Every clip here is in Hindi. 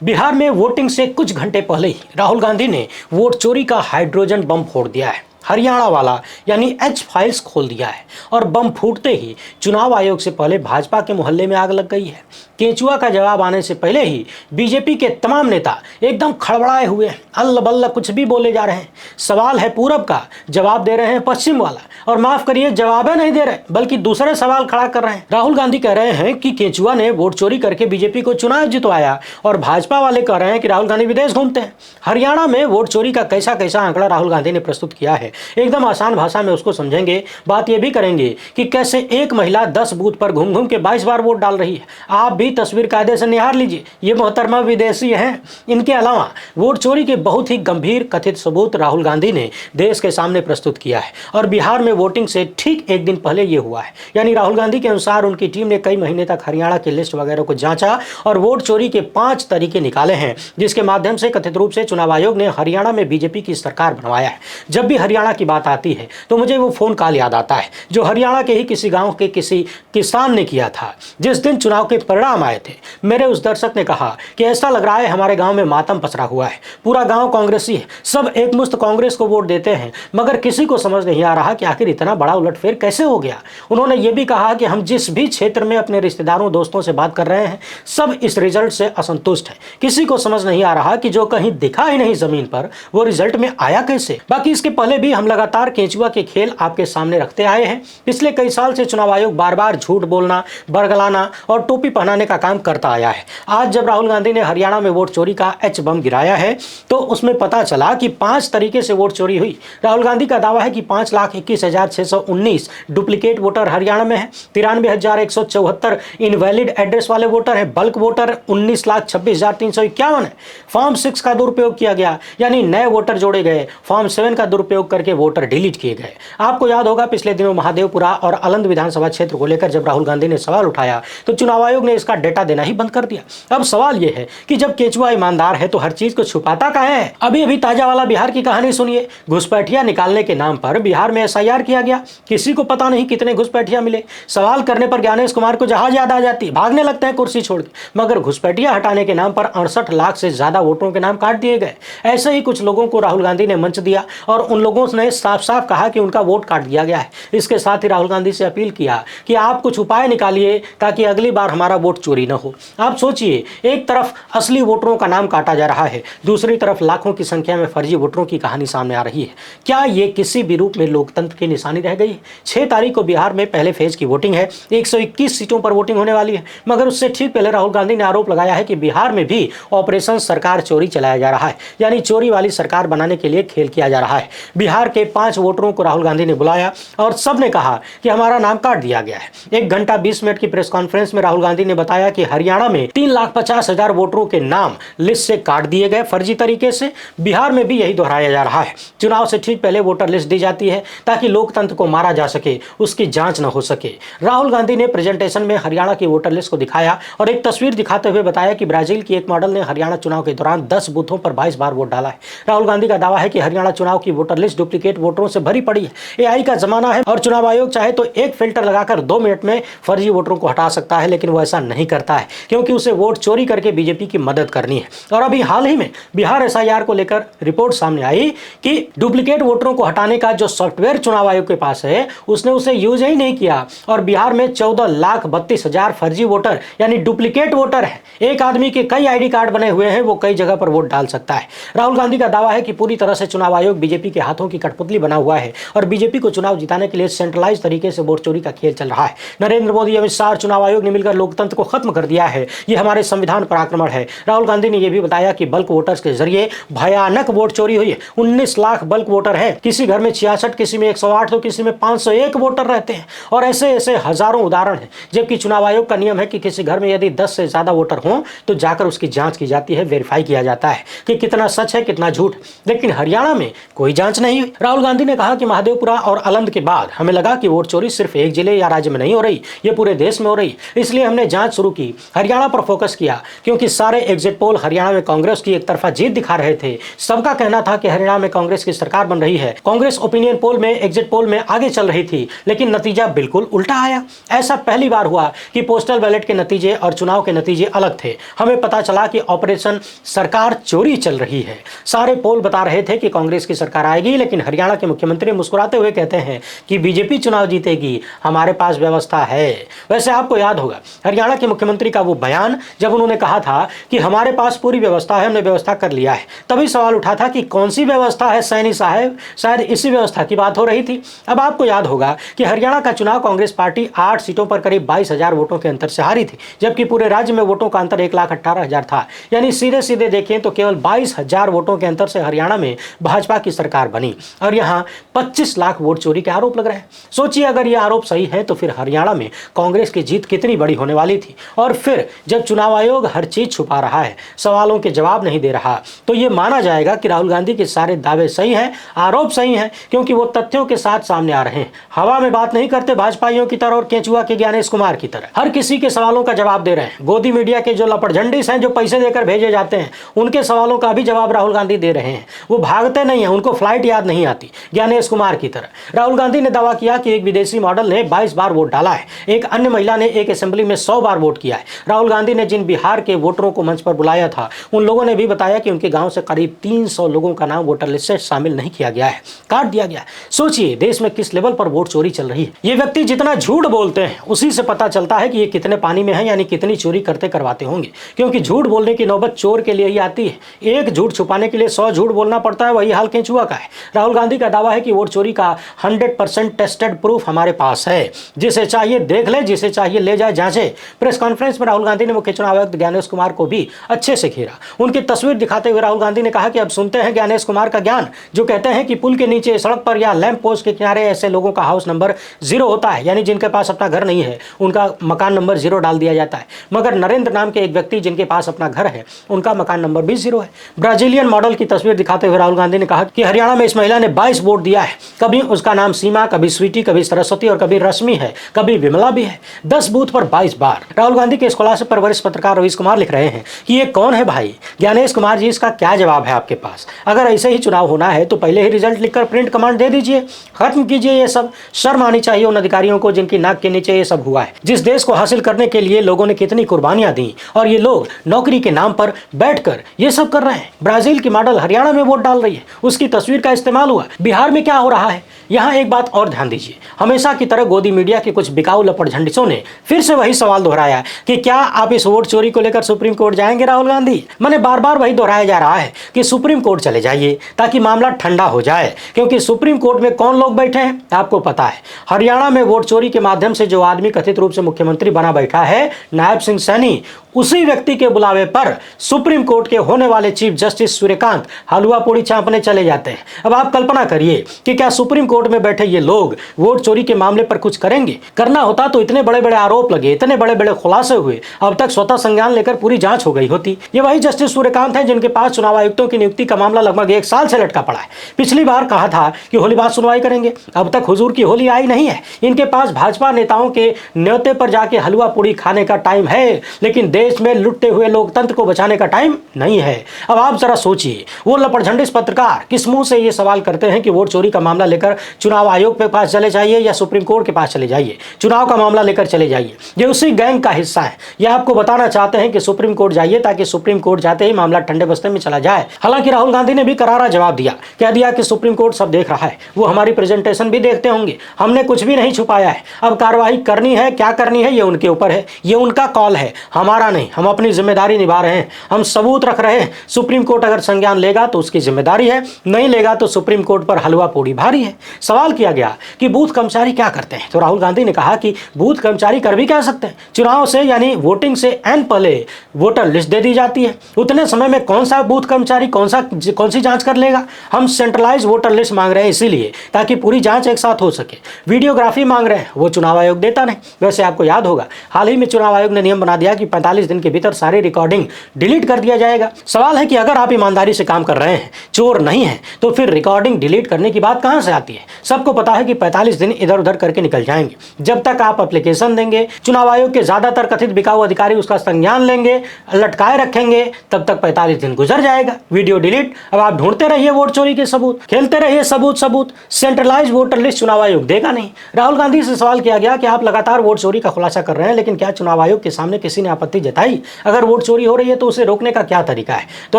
बिहार में वोटिंग से कुछ घंटे पहले ही राहुल गांधी ने वोट चोरी का हाइड्रोजन बम फोड़ दिया है। हरियाणा वाला यानी एच फाइल्स खोल दिया है और बम फूटते ही चुनाव आयोग से पहले भाजपा के मोहल्ले में आग लग गई है। केंचुआ का जवाब आने से पहले ही बीजेपी के तमाम नेता एकदम खड़बड़ाए हुए हैं, अल्ल बल्ल कुछ भी बोले जा रहे हैं। सवाल है पूरब का, जवाब दे रहे हैं पश्चिम वाला, और माफ करिए जवाब नहीं दे रहे बल्कि दूसरे सवाल खड़ा कर रहे हैं। राहुल गांधी कह रहे हैं कि केंचुआ ने वोट चोरी करके बीजेपी को चुनाव जितवाया, और भाजपा वाले कह रहे हैं कि राहुल गांधी विदेश घूमते हैं। हरियाणा में वोट चोरी का कैसा कैसा आंकड़ा राहुल गांधी ने प्रस्तुत किया है, एकदम आसान भाषा में उसको समझेंगे। बात यह भी करेंगे कि कैसे एक महिला 10 बूथ पर घूम घूम के 22 बार वोट डाल रही है। आप भी तस्वीर कायदे से निहार लीजिए, ये मोहतरमा विदेशी हैं। इनके अलावा वोट चोरी के बहुत ही गंभीर कथित सबूत राहुल गांधी ने देश के सामने प्रस्तुत किया है, और बिहार में वोटिंग से ठीक एक दिन पहले ये हुआ है। यानी राहुल गांधी के अनुसार उनकी टीम ने कई महीने तक हरियाणा की लिस्ट वगैरह को जांचा और वोट चोरी के 5 तरीके निकाले हैं, जिसके माध्यम से कथित रूप से चुनाव आयोग ने हरियाणा में बीजेपी की सरकार बनवाया है। जब भी हरियाणा की बात आती है तो मुझे वो फोन कॉल याद आता है जो हरियाणा के ही किसी गांव के किसी किसान ने किया था। जिस दिन चुनाव के परिणाम आए थे, मेरे उस दर्शक ने कहा कि ऐसा लग रहा है हमारे गांव में मातम पसरा हुआ है, पूरा गांव कांग्रेसी है, सब एक मुश्त कांग्रेस को वोट देते हैं, मगर किसी को समझ नहीं आ रहा कि आखिर इतना बड़ा उलटफेर कैसे हो गया। उन्होंने ये भी कहा कि हम जिस भी क्षेत्र में अपने रिश्तेदारों दोस्तों से बात कर रहे हैं, सब इस रिजल्ट से असंतुष्ट है। किसी को समझ नहीं आ रहा कि जो कहीं दिखा ही नहीं जमीन पर, वो रिजल्ट में आया कैसे। बाकी इसके पहले भी हम लगातार केंचुआ के खेल आपके सामने रखते आए हैं। पिछले कई साल से चुनाव आयोग बार बार झूठ बोलना, बरगलाना और टोपी पहनाने का काम करता आया है। आज जब राहुल गांधी ने हरियाणा में वोट चोरी का एच बम गिराया है, तो उसमें पता चला कि 5 तरीके से वोट चोरी हुई। राहुल गांधी का दावा है कि 5,21,619 डुप्लीकेट वोटर हरियाणा में है, 93,174 इनवैलिड एड्रेस वाले वोटर है, बल्क वोटर 19,26,351 है। फॉर्म 6 का दुरुपयोग किया गया, यानी नए वोटर जोड़े गए, फॉर्म 7 का दुरुपयोग करके वोटर डिलीट किए गए। आपको याद होगा पिछले दिनों महादेवपुरा और अलंद विधानसभा क्षेत्र को लेकर जब राहुल गांधी ने सवाल उठाया तो चुनाव आयोग ने इसका डेटा देना ही बंद कर दिया। अब सवाल यह है कि जब केंचुआ ईमानदार है तो हर चीज को छुपाता काहे है। अभी अभी ताजा वाला बिहार की कहानी सुनिए। घुसपैठिया निकालने के नाम पर बिहार में एसआईआर किया गया, किसी को पता नहीं कितने घुसपैठिया मिले। सवाल करने पर ज्ञानेश कुमार को जहाज याद आ जाती, भागने लगते हैं कुर्सी छोड़ के, मगर घुसपैठिया हटाने के नाम पर 68 लाख से ज्यादा वोटरों के नाम काट दिए गए। ऐसे ही कुछ लोगों को राहुल गांधी ने मंच दिया और उन लोगों ने साफ साफ कहा कि उनका वोट काट दिया गया है। इसके साथ ही राहुल गांधी से अपील किया कि आप कुछ उपाय निकालिए ताकि अगली बार हमारा वोट चोरी न हो। आप सोचिए, एक तरफ असली वोटरों का नाम काटा जा रहा है, दूसरी तरफ लाखों की संख्या में फर्जी वोटरों की कहानी सामने आ रही है। क्या ये किसी भी रूप में लोकतंत्र की निशानी रह गई है? 6 तारीख को बिहार में पहले फेज की वोटिंग है, 121 सीटों पर वोटिंग होने वाली है, मगर उससे ठीक पहले राहुल गांधी ने आरोप लगाया है कि बिहार में भी ऑपरेशन सरकार चोरी चलाया जा रहा है, यानी चोरी वाली सरकार बनाने के लिए खेल किया जा रहा है। बिहार के 5 वोटरों को राहुल गांधी ने बुलाया और सब ने कहा कि हमारा नाम काट दिया गया है। 1 घंटा 20 मिनट की प्रेस कॉन्फ्रेंस में राहुल गांधी ने बताया कि हरियाणा में 3,50,000 वोटरों के नाम लिस्ट से काट दिए गए फर्जी तरीके से। बिहार में भी यही दोहराया जा रहा है। चुनाव से ठीक पहले वोटर लिस्ट दी जाती है ताकि लोकतंत्र को मारा जा सके, उसकी जांच न हो सके। राहुल गांधी ने प्रेजेंटेशन में हरियाणा की वोटर लिस्ट को दिखाया और एक तस्वीर दिखाते हुए बताया कि ब्राजील की एक मॉडल ने हरियाणा चुनाव के दौरान 10 बूथों पर 22 बार वोट डाला है। राहुल गांधी का दावा है कि हरियाणा चुनाव की वोटर लिस्ट डुप्लीकेट वोटरों से भरी पड़ी है। एआई का जमाना है और चुनाव आयोग चाहे तो एक फिल्टर लगाकर 2 मिनट में फर्जी वोटरों को हटा सकता है, लेकिन वो ऐसा नहीं करता है क्योंकि उसे वोट चोरी करके बीजेपी की मदद करनी है। और अभी हाल ही में बिहार एसआईआर को लेकर रिपोर्ट सामने आई कि डुप्लीकेट वोटरों को हटाने का जो सॉफ्टवेयर चुनाव आयोग के पास है, उसने उसे यूज ही नहीं किया और बिहार में 14,32,000 फर्जी वोटर यानी डुप्लीकेट वोटर है। एक आदमी के कई आईडी कार्ड बने हुए हैं, वो कई जगह पर वोट डाल सकता है। राहुल गांधी का दावा है कि पूरी तरह से चुनाव आयोग बीजेपी के हाथों की कठपुतली बना हुआ है और बीजेपी को चुनाव जिताने के लिए सेंट्रलाइज तरीके से वोट चोरी का खेल चल रहा है। नरेंद्र मोदी, अमित शाह, चुनाव आयोग ने मिलकर लोकतंत्र को खत्म कर दिया है। यह हमारे संविधान पर आक्रमण है। राहुल गांधी ने यह भी बताया कि बल्क वोटर्स के जरिए भयानक वोट चोरी हुई है। 19 लाख बल्क वोटर है, किसी घर में 66, किसी में 108 तो किसी में 501 वोटर रहते हैं, और ऐसे ऐसे हजारों उदाहरण हैं। जबकि चुनाव आयोग का नियम है कि किसी घर में यदि 10 से ज्यादा वोटर हों तो जाकर उसकी जांच की जाती है, वेरीफाई किया जाता है कि कितना सच है कितना झूठ। लेकिन हरियाणा में कोई जांच नहीं हुई। राहुल गांधी ने कहा कि महादेवपुरा और अलंद के बाद हमें लगा कि वोट चोरी सिर्फ एक जिले या राज्य में नहीं हो रही, ये पूरे देश में हो रही, इसलिए हमने जांच शुरू की, हरियाणा पर फोकस किया, क्योंकि सारे एग्जिट पोल हरियाणा में कांग्रेस की एक तरफा जीत दिखा रहे थे। सबका कहना था कि हरियाणा में कांग्रेस की सरकार बन रही है। कांग्रेस ओपिनियन पोल में, एग्जिट पोल में आगे चल रही थी, लेकिन नतीजा बिल्कुल उल्टा आया। ऐसा पहली बार हुआ कि पोस्टल बैलेट के नतीजे और चुनाव के नतीजे अलग थे। हमें पता चला कि ऑपरेशन सरकार चोरी चल रही है। सारे पोल बता रहे थे कि कांग्रेस की सरकार आएगी, लेकिन हरियाणा के मुख्यमंत्री मुस्कुराते हुए कहते हैं कि बीजेपी चुनाव जीतेगी, हमारे पास व्यवस्था है। वैसे आपको याद होगा हरियाणा के मुख्यमंत्री का वो बयान जब उन्होंने कहा था कि हमारे पास पूरी व्यवस्था है, हमने व्यवस्था कर लिया है। तभी सवाल उठा था कि कौन सी व्यवस्था है सैनी साहब, शायद इसी व्यवस्था की बात हो रही थी। अब आपको याद होगा कि हरियाणा का चुनाव कांग्रेस पार्टी 8 सीटों पर करीब 22,000 वोटों के अंतर से हारी थी, जबकि पूरे राज्य में वोटों का अंतर 1,18,000 था। यानी सीधे सीधे देखें तो केवल 22,000 वोटों के अंतर से हरियाणा में भाजपा की सरकार बनी, और यहां 25 लाख वोट चोरी के आरोप लग रहे हैं। सोचिए अगर ये आरोप सही है तो फिर हरियाणा में कांग्रेस की जीत कितनी बड़ी होने वाली थी। और फिर जब चुनाव आयोग हर चीज छुपा रहा है, सवालों के जवाब नहीं दे रहा, तो ये माना जाएगा कि राहुल गांधी के सारे दावे सही हैं, आरोप सही हैं, क्योंकि वो तथ्यों के साथ सामने आ रहे हैं। हवा में बात नहीं करते भाजपाइयों की तरह और केंचुआ के ज्ञानेश कुमार की तरह। हर किसी के सवालों का जवाब दे रहे हैं। गोदी मीडिया के जो लपटझंडिस हैं, जो पैसे देकर भेजे जाते हैं, उनके सवालों का भी जवाब राहुल गांधी दे रहे हैं। वो भागते नहीं हैं, उनको फ्लाइट याद नहीं आती, ज्ञानेश कुमार की तरह। राहुल गांधी ने दावा किया कि एक विदेशी मॉडल ने 22 बार वोट डाला है, एक अन्य महिला ने एक असेंबली में 100 बार वोट किया है। राहुल गांधी ने जिन बिहार के वोटरों को मंच पर बुलाया था, उन लोगों ने भी बताया कि उनके गांव से करीब 300 लोगों का नाम वोटर लिस्ट से शामिल नहीं किया गया है, काट दिया गया है। सोचिए देश में किस लेवल पर वोट चोरी चल रही है। ये व्यक्ति जितना झूठ बोलते हैं उसी से पता चलता है कि ये कितने पानी में है, यानी कितनी चोरी करते करवाते होंगे, क्योंकि झूठ बोलने की नौबत चोर के लिए ही आती है। एक झूठ छुपाने के लिए 100 झूठ बोलना पड़ता है। वही हाल केंचुआ का है। राहुल गांधी का दावा है कि वोट चोरी का 100% टेस्टेड प्रूफ हमारे पास है, जिसे चाहिए देख ले, जिसे चाहिए ले जाए जांचे। प्रेस कॉन्फ्रेंस में राहुल गांधी ने मुख्य चुनाव आयुक्त ज्ञानेश कुमार को भी अच्छे से घेरा। उनकी तस्वीर दिखाते हुए राहुल गांधी ने कहा कि अब सुनते हैं ज्ञानेश कुमार का ज्ञान, जो कहते हैं कि पुल के नीचे, सड़क पर या लैंप पोस्ट के किनारे ऐसे लोगों का हाउस नंबर 0 होता है, यानी जिनके पास अपना घर नहीं है उनका मकान नंबर 0 डाल दिया जाता है। मगर नरेंद्र नाम के एक व्यक्ति जिनके पास अपना घर है, उनका मकान नंबर भी 0 है। ब्राजीलियन मॉडल की तस्वीर दिखाते हुए राहुल गांधी ने कहा कि हरियाणा में इस महिला ने 22 वोट दिया है। कभी उसका नाम सीमा, कभी स्वीटी, कभी सरस्वती और कभी रश्मि है, कभी विमला भी है। 10 बूथ पर 22 बार। राहुल गांधी के स्कॉलरशिप पर वरिष्ठ पत्रकार रवीश कुमार लिख रहे हैं कि ये कौन है भाई? ज्ञानेश कुमार जी, इसका क्या जवाब है आपके पास? अगर ऐसे ही चुनाव होना है तो पहले ही रिजल्ट लिखकर प्रिंट कमांड दे दीजिए, खत्म कीजिए ये सब। शर्म आनी चाहिए उन अधिकारियों को जिनकी नाक के नीचे ये सब हुआ है। जिस देश को हासिल करने के लिए लोगों ने कितनी कुर्बानियां दी, और ये लोग नौकरी के नाम पर बैठकर ये सब कर रहे हैं। ब्राजील की मॉडल हरियाणा में वोट डाल रही है, उसकी तस्वीर का इस्तेमाल हुआ। बिहार में क्या हो रहा है? यहाँ एक बात और ध्यान दीजिए, हमेशा की तरह गोदी मीडिया के कुछ बिकाऊ लपटझंडिसों ने फिर से वही सवाल दोहराया कि क्या आप इस वोट चोरी को लेकर सुप्रीम कोर्ट जाएंगे राहुल गांधी? मैंने बार बार वही दोहराया जा रहा है कि सुप्रीम कोर्ट चले जाइए ताकि मामला ठंडा हो जाए, क्योंकि सुप्रीम कोर्ट में कौन लोग बैठे हैं आपको पता है। हरियाणा में वोट चोरी के माध्यम से जो आदमी कथित रूप से मुख्यमंत्री बना बैठा है, नायब सिंह सैनी, उसी व्यक्ति के बुलावे पर सुप्रीम कोर्ट के होने वाले चीफ जस्टिस सूर्यकांत हलवा पूड़ी चांपने चले जाते हैं। अब आप कल्पना करिए कि क्या सुप्रीम कोर्ट में बैठे ये लोग वोट चोरी के मामले पर कुछ करेंगे? करना होता तो इतने बड़े बड़े आरोप लगे, इतने बड़े बड़े खुलासे हुए, अब तक स्वतः संज्ञान लेकर पूरी जांच हो गई होती। ये वही जस्टिस सूर्यकांत हैं जिनके पास चुनाव आयुक्तों की नियुक्ति का मामला लगभग 1 साल से लटका पड़ा है। पिछली बार कहा था कि होली बाद सुनवाई करेंगे, अब तक हुजूर की होली आई नहीं है। इनके पास भाजपा नेताओं के न्योते पर जाके हलवा पूड़ी खाने का टाइम है, लेकिन देश में लुटते हुए लोकतंत्र को बचाने का टाइम नहीं है। अब आप जरा सोचिए, वो लपटझंडिस पत्रकार किस मुंह से ये सवाल करते हैं कि वोट चोरी का मामला लेकर चुनाव आयोग के पास चले जाइए या सुप्रीम कोर्ट के पास चले जाइए, चुनाव का मामला लेकर चले जाइए। ये उसी गैंग का हिस्सा है। ये आपको बताना चाहते हैं कि सुप्रीम कोर्ट जाइए ताकि सुप्रीम कोर्ट जाते ही मामला ठंडे बस्ते में चला जाए। हालांकि राहुल गांधी ने भी करारा जवाब दिया, कह दिया कि सुप्रीम कोर्ट सब देख रहा है, वो हमारी प्रेजेंटेशन भी देखते होंगे, हमने कुछ भी नहीं छुपाया है। अब कार्रवाई करनी है, क्या करनी है ये उनके ऊपर है, ये उनका कॉल है, हमारा नहीं। हम अपनी जिम्मेदारी निभा रहे हैं, हम सबूत रख रहे हैं। सुप्रीम कोर्ट अगर संज्ञान लेगा तो उसकी जिम्मेदारी है, नहीं लेगा तो सुप्रीम कोर्ट पर हलवा पूड़ी भारी है। सवाल किया गया कि बूथ कर्मचारी क्या करते हैं, तो राहुल गांधी ने कहा कि बूथ कर्मचारी कर भी कह सकते हैं। चुनाव से यानी वोटिंग से एन पहले वोटर लिस्ट दे दी जाती है, उतने समय में कौन सा बूथ कर्मचारी कौन सी जांच कर लेगा? हम सेंट्रलाइज वोटर लिस्ट मांग रहे हैं इसीलिए, ताकि पूरी जांच एक साथ हो सके। वीडियोग्राफी मांग रहे हैं, वो चुनाव आयोग देता नहीं। वैसे आपको याद होगा, हाल ही में चुनाव आयोग ने नियम बना दिया कि 45 दिन के भीतर सारी रिकॉर्डिंग डिलीट कर दिया जाएगा। सवाल है कि अगर आप ईमानदारी से काम कर रहे हैं, चोर नहीं है, तो फिर रिकॉर्डिंग डिलीट करने की बात कहां से आती है? सबको पता है कि 45 दिन इधर उधर करके निकल जाएंगे। जब तक आप एप्लीकेशन देंगे, चुनाव आयोग के ज्यादा ज्यादातर कथित बिकाऊ अधिकारी उसका संज्ञान लेंगे, लटकाए रखेंगे, तब तक 45 दिन गुजर जाएगा, वीडियो डिलीट। अब आप ढूंढते रहिए वोट चोरी के सबूत, खेलते रहिए सबूत सबूत। सेंट्रलाइज वोटर लिस्ट चुनाव आयोग देगा नहीं। राहुल गांधी से सवाल किया गया कि आप लगातार वोट चोरी का खुलासा कर रहे हैं, लेकिन क्या चुनाव आयोग के सामने किसी ने आपत्ति जताई? अगर वोट चोरी हो रही है तो उसे रोकने का क्या तरीका है? तो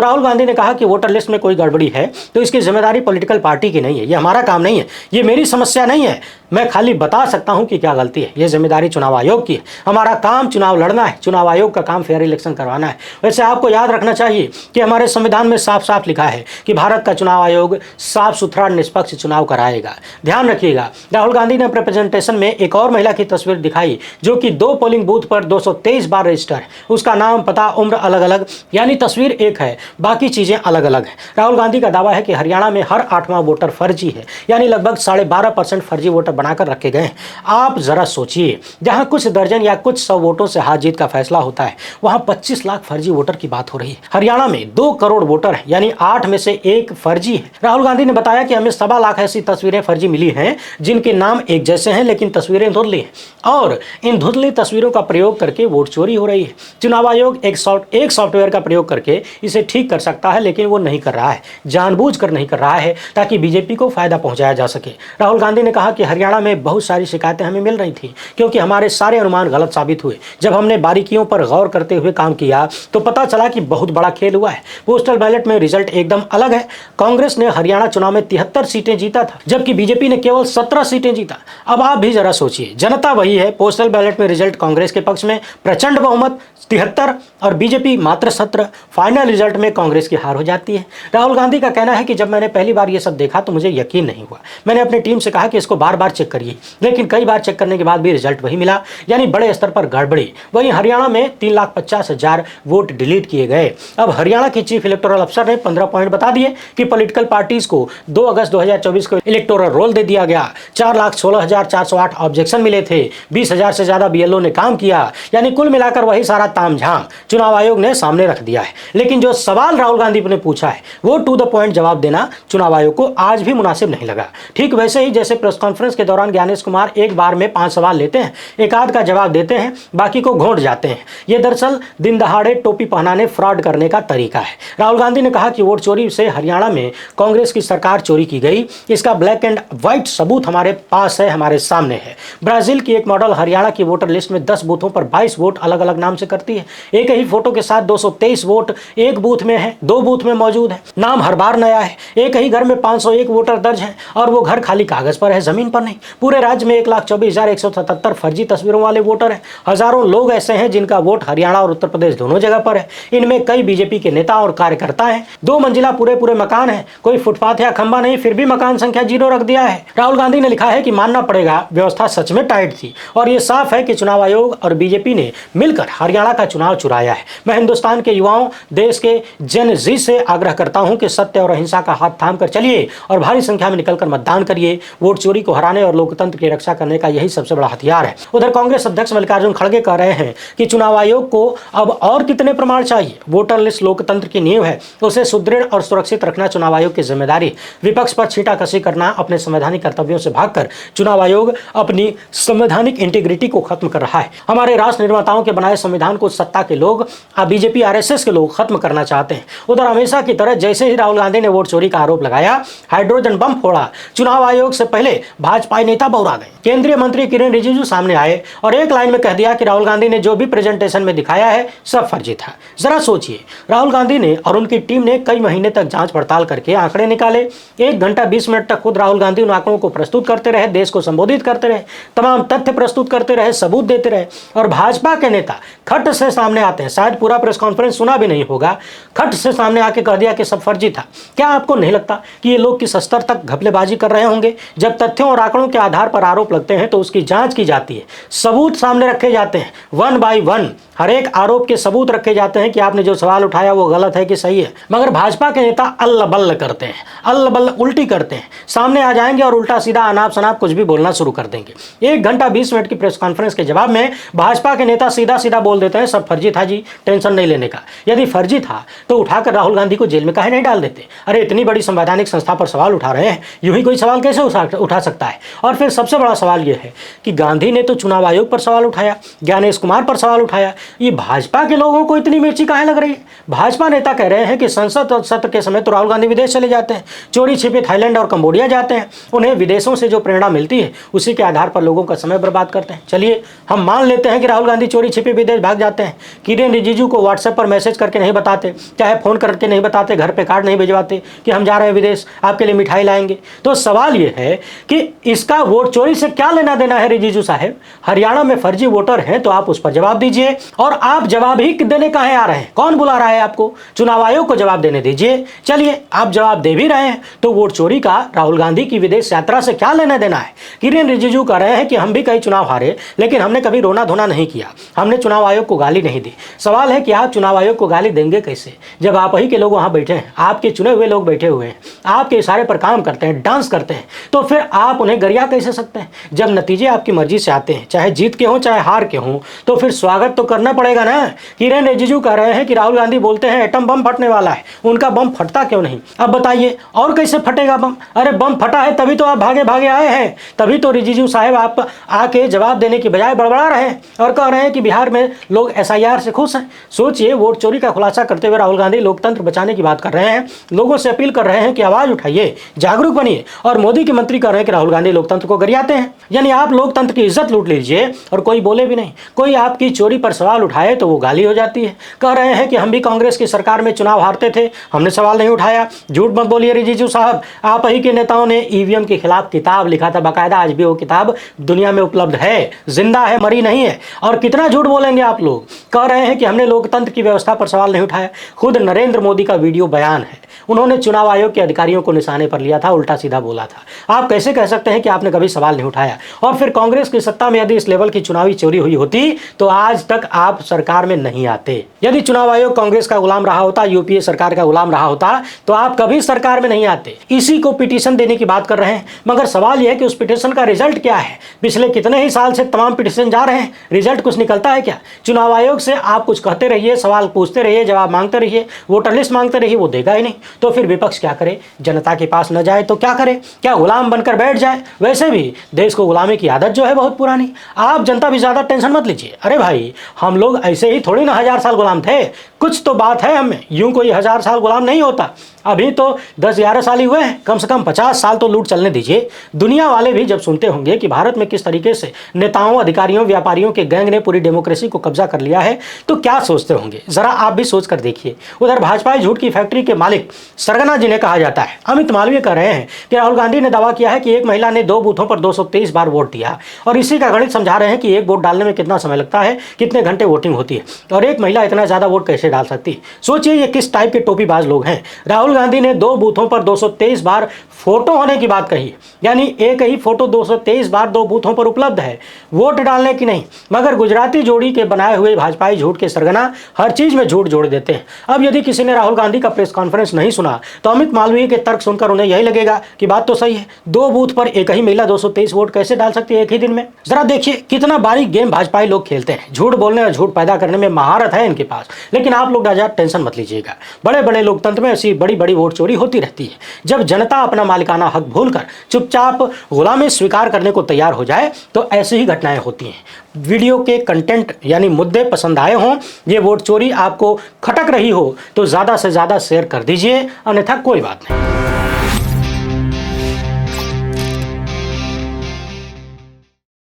राहुल गांधी ने कहा कि वोटर लिस्ट में कोई गड़बड़ी है तो इसकी जिम्मेदारी पॉलिटिकल पार्टी की नहीं है, ये हमारा काम नहीं है, ये मेरी समस्या नहीं है, मैं खाली बता सकता हूं कि क्या गलती है, ये जिम्मेदारी चुनाव आयोग की है। हमारा काम चुनाव लड़ना है, चुनाव आयोग का काम फेयर इलेक्शन करवाना है। वैसे आपको याद रखना चाहिए कि हमारे संविधान में साफ साफ लिखा है कि भारत का चुनाव आयोग साफ सुथरा निष्पक्ष चुनाव कराएगा। ध्यान रखिएगा, राहुल गांधी ने अपने प्रेजेंटेशन में एक और महिला की तस्वीर दिखाई जो कि 2 पोलिंग बूथ पर 223 बार रजिस्टर है। उसका नाम, पता, उम्र अलग अलग, यानी तस्वीर एक है, बाकी चीजें अलग अलग हैं। राहुल गांधी का दावा है कि हरियाणा में हर 8वां वोटर फर्जी है, यानी लगभग 12.5% फर्जी वोटर बनाकर रखे गए हैं। आप जरा सोचिए, जहां कुछ दर्जन या कुछ 100 वोटों से हार जीत का फैसला होता है, वहां 25 लाख फर्जी वोटर की बात हो रही है। हरियाणा में 2 करोड़ वोटर है, यानी 8 में से 1 फर्जी है। राहुल गांधी ने बताया कि हमें 1.25 लाख ऐसी तस्वीरें फर्जी मिली हैं जिनके नाम एक जैसे हैं लेकिन तस्वीरें धुंधली हैं, और इन धुंधली तस्वीरों का प्रयोग करके वोट चोरी हो रही है। चुनाव आयोग एक सॉफ्टवेयर का प्रयोग करके इसे ठीक कर सकता है, लेकिन वो नहीं कर रहा है, जानबूझकर नहीं कर रहा है ताकि बीजेपी को फायदा पहुंचाया जा सके। राहुल गांधी ने कहा कि हरियाणा में बहुत सारी शिकायतें हमें मिल रही थी क्योंकि हमारे सारे अनुमान गलत साबित हुए। जब हमने बारीकियों पर गौर करते हुए काम किया तो पता चला कि बहुत बड़ा खेल हुआ है। पोस्टल बैलेट में रिजल्ट एकदम अलग है। कांग्रेस ने हरियाणा चुनाव में 73 सीटें जीता था, जबकि बीजेपी ने केवल 17 सीटें जीता। अब आप भी जरा सोचिए, जनता वही है, पोस्टल बैलेट में रिजल्ट कांग्रेस के पक्ष में, प्रचंड बहुमत 73 और बीजेपी मात्र 17। फाइनल रिजल्ट में कांग्रेस की हार हो जाती है। राहुल गांधी का कहना है कि जब मैंने पहली बार ये सब देखा तो मुझे यकीन नहीं हुआ। मैंने अपनी टीम से कहा कि इसको बार बार चेक करिए, लेकिन कई बार चेक करने के बाद भी रिजल्ट वही मिला, यानी बड़े स्तर पर गड़बड़ी। वहीं हरियाणा में 3,50,000 वोट डिलीट किए गए। अब हरियाणा की चीफ इलेक्टोरल अफसर ने 15 पॉइंट बता दिए कि पॉलिटिकल पार्टीज को 2 अगस्त 2024 को इलेक्टोरल रोल दे दिया गया। 4,16,408 ऑब्जेक्शन मिले थे, 20,000 से ज्यादा बीएलओ ने काम किया, यानी कुल मिलाकर वही सारा तामझाम चुनाव आयोग ने सामने रख दिया है। लेकिन जो सवाल राहुल गांधी ने पूछा है वो टू द पॉइंट जवाब देना चुनाव आयोग को आज भी मुनासिब नहीं लगा। ठीक वैसे ही जैसे प्रेस कॉन्फ्रेंस के दौरान ज्ञानेश कुमार एक बार में 5 सवाल लेते हैं, एक आध का जवाब देते हैं, बाकी को घोंट जाते हैं। ये दरअसल दिन दहाड़े टोपी पहनाने फ्रॉड करने का तरीका है। राहुल गांधी ने कहा कि वोट चोरी से हरियाणा में कांग्रेस की सरकार चोरी की गई, इसका ब्लैक एंड व्हाइट सबूत हमारे पास है, हमारे सामने है। ब्राजील की एक मॉडल हरियाणा की वोटर लिस्ट में 10 बूथों पर 22 वोट अलग अलग नाम से करती है। एक ही फोटो के साथ 223 वोट एक बूथ में है, 2 बूथ में मौजूद है, नाम हर बार नया है। एक ही घर में 501 वोटर दर्ज है और वो घर खाली कागज पर है, जमीन पर नहीं। पूरे राज्य में 1,24,177 फर्जी तस्वीरों वाले वोटर हैं। हजारों लोग ऐसे हैं जिनका वोट हरियाणा और उत्तर प्रदेश दोनों जगह पर है। इनमें कई बीजेपी के नेता और कार्यकर्ता हैं। 2 मंजिला पूरे मकान है, कोई फुटपाथ या खंबा नहीं, फिर भी मकान संख्या 0 रख दिया है। राहुल गांधी ने लिखा है कि मानना पड़ेगा व्यवस्था सच में टाइट थी और ये साफ है कि चुनाव आयोग और बीजेपी ने मिलकर हरियाणा का चुनाव चुराया है। मैं हिंदुस्तान के युवाओं, देश के जेन जी से आग्रह करता हूं कि सत्य और अहिंसा का हाथ थाम कर चलिए और भारी संख्या में निकलकर मतदान करिए। वोट चोरी को हराने और लोकतंत्र की रक्षा करने का यही सबसे बड़ा हथियार है। उधर कांग्रेस अध्यक्ष मल्लिकार्जुन खड़गे कह रहे हैं कि चुनाव आयोग को अब और कितने प्रमाण चाहिए। वोटर लिस्ट लोकतंत्र की नींव है, उसे सुदृढ़ और सुरक्षित रखना चुनाव आयोग की जिम्मेदारी। विपक्ष पर छींटाकशी करना अपने संवैधानिक कर्तव्यों से भागकर चुनाव आयोग अपनी संवैधानिक इंटीग्रिटी को खत्म कर रहा है। हमारे राष्ट्र निर्माताओं के बनाए संविधान को सत्ता के लोग, बीजेपी आरएसएस के लोग खत्म करना चाहते हैं। उधर हमेशा की तरह जैसे ही राहुल गांधी ने वोट चोरी का आरोप लगाया, हाइड्रोजन बम फोड़ा, चुनाव आयोग से पहले भाजपा नेता बौरा गए। केंद्रीय मंत्री किरेन रिजिजू सामने आए और एक लाइन में कह दिया कि राहुल गांधी ने जो भी प्रेजेंटेशन में दिखाया है सब फर्जी था। जरा सोचिए, राहुल गांधी ने और उनकी टीम ने कई महीने तक जांच पड़ताल करके आंकड़े निकाले। 1 घंटा 20 मिनट तक खुद राहुल गांधी उन आंकड़ों को प्रस्तुत करते रहे, देश को संबोधित करते रहे, तमाम तथ्य प्रस्तुत करते रहे, सबूत देते रहे। और भाजपा के नेता खट से सामने आते हैं, शायद पूरा प्रेस कॉन्फ्रेंस सुना भी नहीं होगा, खट से सामने आके कह दिया कि सब फर्जी था। क्या आपको नहीं लगता कि ये लोग किस स्तर तक घपलेबाजी कर रहे होंगे? जब तथ्यों और आंकड़ों के आधार पर आरोप लगते हैं तो उसकी जांच की जाती है, सबूत सामने रखे जाते हैं, 1 बाय 1 हर एक आरोप के सबूत रखे जाते हैं कि आपने जो सवाल उठाया वो गलत है कि सही है। मगर भाजपा के नेता अल्ल बल्ल करते हैं, अल्ल बल्ल उल्टी करते हैं, सामने आ जाएंगे और उल्टा सीधा अनाप शनाप कुछ भी बोलना शुरू कर देंगे। 1 घंटा 20 मिनट की प्रेस कॉन्फ्रेंस के जवाब में भाजपा के नेता सीधा सीधा बोल देते हैं सब फर्जी था जी, टेंशन नहीं लेने का। यदि फर्जी था तो उठाकर राहुल गांधी को जेल में काहे नहीं डाल देते? अरे इतनी बड़ी संवैधानिक संस्था पर सवाल उठा रहे हैं, यूं ही कोई सवाल कैसे उठा सकता है? और फिर सबसे बड़ा सवाल ये है कि गांधी ने तो चुनाव आयोग पर सवाल उठाया, ज्ञानेश कुमार पर सवाल उठाया, ये भाजपा के लोगों को इतनी मिर्ची काहे लग रही है? भाजपा नेता कह रहे हैं कि संसद सत्र के समय तो राहुल गांधी विदेश चले जाते हैं, चोरी छिपे थाईलैंड और कंबोडिया जाते हैं, उन्हें विदेशों से जो प्रेरणा मिलती है उसी के आधार पर लोगों का समय बर्बाद करते हैं। चलिए हम मान लेते हैं कि राहुल गांधी चोरी छिपे विदेश भाग जाते हैं, किरेन रिजिजू को व्हाट्सएप पर मैसेज करके नहीं बताते, चाहे फोन करके नहीं बताते, घर पे कार्ड नहीं भिजवाते कि हम जा रहे हैं विदेश, आपके लिए मिठाई लाएंगे। तो सवाल यह है कि इसका वोट चोरी से क्या लेना देना है रिजिजू साहब? हरियाणा में फर्जी वोटर हैं तो आप उस पर जवाब दीजिए, और आप जवाब ही देने काहे आ रहे हैं? कौन बुला रहा है आपको? चुनाव आयोग को जवाब देने दीजिए। चलिए आप जवाब दे भी रहे हैं तो वोट चोरी का राहुल गांधी की विदेश यात्रा से क्या लेना देना है? किरेन रिजिजू कह रहे हैं कि हम भी कई चुनाव हारे लेकिन हमने कभी रोना धोना नहीं किया, हमने चुनाव आयोग को गाली नहीं दी। सवाल है कि आप चुनाव आयोग को गाली देंगे कैसे जब आप ही के लोग वहां बैठे हैं, आपके चुने हुए लोग बैठे हुए हैं, आपके इशारे पर काम करते हैं, डांस करते हैं, तो फिर आप उन्हें गरिया कैसे सकते हैं? जब नतीजे आपकी मर्जी से आते हैं, चाहे जीत के हों चाहे हार के हों, तो फिर स्वागत तो करना पड़ेगा ना। किरेन रिजिजू कह रहे हैं कि राहुल गांधी बोलते हैं एटम बम फटने वाला है, उनका बम फटता क्यों नहीं? अब बताइए और कैसे फटेगा बम? अरे बम फटा है तभी तो आप भागे भागे आए हैं, तभी तो रिजिजू साहब आप आके जवाब देने की बजाय बड़बड़ा रहे हैं और कह रहे हैं कि बिहार में लोग एसआईआर से खुश हैं। सोचिए, वोट चोरी का खुलासा करते हुए राहुल गांधी लोकतंत्र बचाने की बात कर रहे हैं, लोगों से अपील कर रहे हैं कि आवाज उठाइए, जागरूक बनिए, और मोदी के मंत्री कह रहे हैं कि राहुल गांधी लोकतंत्र को गरियाते हैं। यानी आप लोकतंत्र की इज्जत लूट लीजिए और कोई बोले भी नहीं, कोई आपकी चोरी पर सवाल उठाए तो वो गाली हो जाती है। कह रहे हैं कि हम भी कांग्रेस की सरकार में चुनाव हारते थे, हमने सवाल नहीं उठाया। झूठ मत बोलिए रिजिजू साहब, आप ही के नेताओं ने ईवीएम के खिलाफ किताब लिखा था, बाकायदा आज भी वो किताब दुनिया में उपलब्ध है, जिंदा है, मरी नहीं है। और कितना झूठ बोलेंगे आप लोग? कह रहे हैं कि हमने लोकतंत्र की व्यवस्था पर सवाल नहीं उठाया। खुद नरेंद्र मोदी का वीडियो बयान है, उन्होंने चुनाव आयोग के अधिकारियों को निशाने पर लिया था, उल्टा सीधा बोला था। आप कैसे कह सकते हैं कि आपने कभी सवाल नहीं उठाया? और फिर कांग्रेस की सत्ता में यदि इस लेवल की चुनावी चोरी हुई होती तो आज तक आप सरकार में नहीं आते। यदि चुनाव आयोग कांग्रेस का गुलाम रहा होता, यूपीए सरकार का गुलाम रहा होता, तो आप कभी सरकार में नहीं आते। इसी को पिटीशन देने की बात कर रहे हैं, मगर सवाल यह है कि उस पिटीशन का रिजल्ट क्या है? पिछले कितने ही साल से तमाम पिटीशन जा रहे हैं, रिजल्ट कुछ निकलता है क्या? चुनाव आयोग से आप कुछ कहते रहिए, सवाल पूछते रहिए, जवाब मांगते रहिए, वोटर लिस्ट मांगते रहिए, वो देगा ही नहीं। तो फिर विपक्ष क्या करे? जनता के पास न जाए तो क्या करे? क्या गुलाम बनकर बैठ जाए? वैसे भी देश को गुलामी की आदत जो है बहुत पुरानी। आप जनता भी ज्यादा टेंशन मत लीजिए। अरे भाई, हम लोग ऐसे ही थोड़ी ना 1000 साल गुलाम थे, कुछ तो बात है हमें, यूं कोई 1000 साल गुलाम नहीं होता। अभी तो 10-11 साल ही हुए हैं, कम से कम 50 साल तो लूट चलने दीजिए। दुनिया वाले भी जब सुनते होंगे कि भारत में किस तरीके से नेताओं, अधिकारियों, व्यापारियों के गैंग ने पूरी डेमोक्रेसी को कब्जा कर लिया है, तो क्या सोचते होंगे? जरा आप भी सोच कर देखिए। उधर भाजपा झूठ की फैक्ट्री के मालिक सरगना जिन्हें कहा जाता है, अमित मालवीय कह रहे हैं कि राहुल गांधी ने दावा किया है कि एक महिला ने 2 बूथों पर 223 बार वोट दिया, और इसी का गणित समझा रहे हैं कि एक वोट डालने में कितना समय लगता है, कितने घंटे वोटिंग होती है, और एक महिला इतना ज्यादा वोट कैसे डाल सकती है। सोचिए ये किस टाइप के टोपीबाज लोग हैं। राहुल गांधी ने 2 बूथों पर 223 बार फोटो होने की बात कही, यानी एक ही फोटो 223 बार 2 बूथों पर उपलब्ध है, वोट डालने की नहीं। मगर गुजराती जोड़ी के बनाए हुए भाजपाई झूठ के सरगना हर चीज में झूठ जोड़ देते हैं। अब यदि किसी ने राहुल गांधी का प्रेस कॉन्फ्रेंस नहीं सुना तो अमित मालवीय के तर्क सुनकर उन्हें यही लगेगा कि बात तो सही है, 2 बूथ पर एक ही महिला 223 वोट कैसे डाल सकती है एक ही दिन में? जरा देखिए कितना बारीक गेम भाजपाई लोग खेलते हैं। झूठ बोलने और झूठ पैदा करने में महारत है इनके पास। लेकिन आप लोग आजाद टेंशन मत लीजिएगा, बड़े बड़े लोकतंत्र में ऐसी बड़ी बड़ी वोट चोरी होती रहती है। जब जनता अपना मालिकाना हक भूलकर चुपचाप गुलामी स्वीकार करने को तैयार हो जाए तो ऐसी ही घटनाएं होती हैं। वीडियो के कंटेंट यानी मुद्दे पसंद आए हों, ये वोट चोरी आपको खटक रही हो तो ज़्यादा से ज़्यादा शेयर कर दीजिए, अन्यथा कोई बात नहीं।